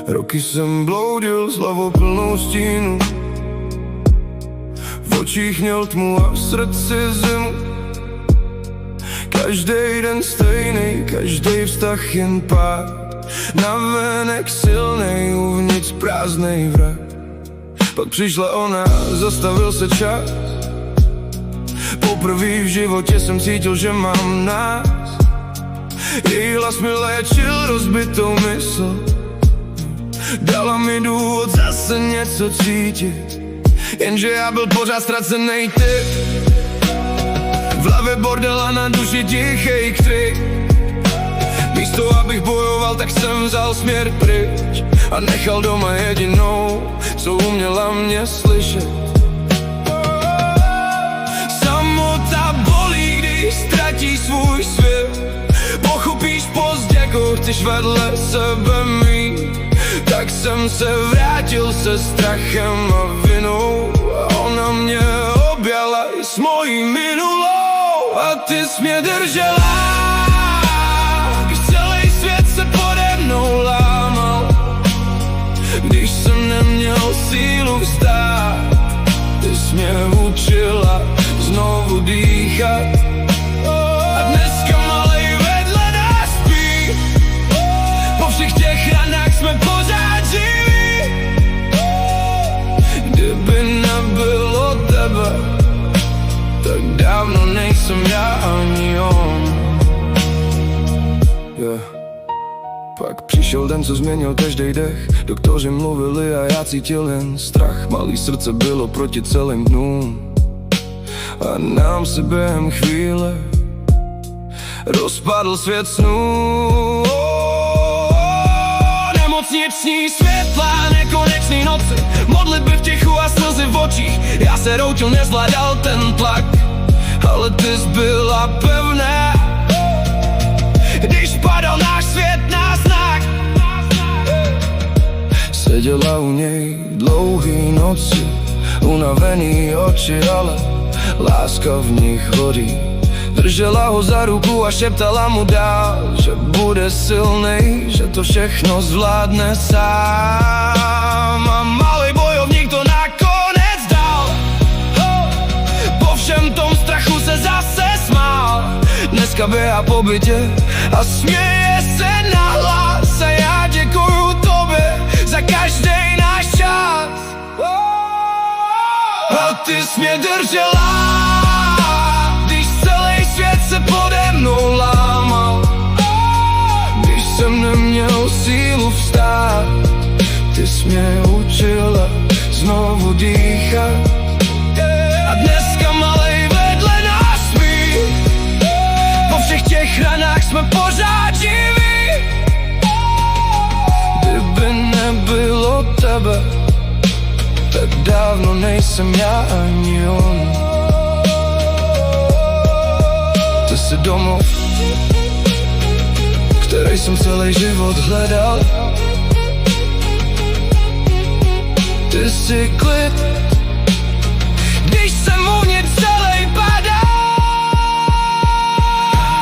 Roky jsem bloudil s hlavou plnou stínu, v očích měl tmu a v srdci zimu. Každej den stejnej, každej vztah jen pád. Navenek silnej, uvnitř prázdnej vrak. Pak přišla ona, zastavil se čas. Poprvé v životě jsem cítil, že mám nás. Její hlas mi léčil rozbitou mysl, dala mi důvod zase něco cítit. Jenže já byl pořád ztracenej typ. V hlavě bordel a na duši tichej křik. Místo abych bojoval, tak jsem vzal směr pryč a nechal doma jedinou, co uměla mě slyšet. Samota bolí, když ztratíš svůj svět. Pochopíš pozdě, koho chceš vedle sebe mít. Tak jsem se vrátil se strachem a vinou a ona mě objala i s mojí minulou. A ty jsi mě držela, když celý svět se pode mnou lámal. Když jsem neměl sílu vstát, ty jsi mě učila znovu dýchat. A dneska malej vedle nás spí. Po všech těch ranách jsme pořád živí. Kdyby nebylo tebe, tak dávno nejsem já ani on. Pak přišel den, co změnil každý dech. Doktoři mluvili a já cítil jen strach. Malý srdce bylo proti celým dnům a nám se během chvíle rozpadl svět snů. Nemocniční světla, nekonečný noci, modlitby v tichu a slzy v očích. Já se routil, nezvládal ten tlak, ale ty jsi byla pevná. Když padal náš svět na znak, seděla u něj dlouhý noci, unavený oči, ale láska v nich hoří. Držela ho za ruku a šeptala mu dál, že bude silnej, že to všechno zvládne sám. A malý bojovník to nakonec dal. Po všem tom strachu se zase smál. Dneska běhá po bytě a směje se nahlas. A já děkuju tobě za každej náš čas. A ty jsi mě držela, když celý svět se pode mnou lámal. Když jsem neměl sílu vstát, ty jsi mě učila znovu dýchat. A dneska malej vedle nás spí. Po všech těch ranách jsme pořád živí. Kdyby nebylo tebe, tak dávno nejsem já ani on. Ty jsi domov, který jsem celý život hledal. Ty jsi klid, když jsem uvnitř celý padal.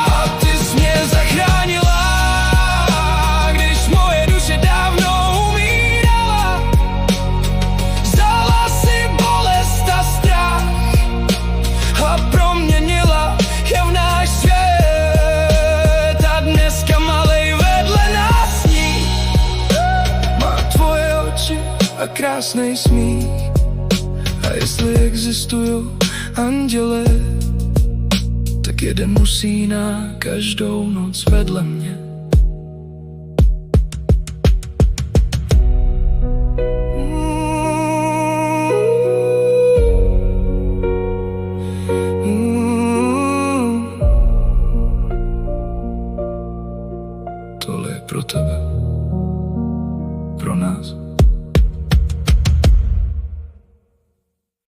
A ty jsi mě zachránila, když moje duše dávno umírala. Vzala si bolest a strach a proměnila je v náš svět. A dneska malej vedle nás sní. Má tvoje oči a krásnej smích. A jestli existují anděle, tak jeden musí na každou noc vedle mě. Tohle je pro tebe, pro nás.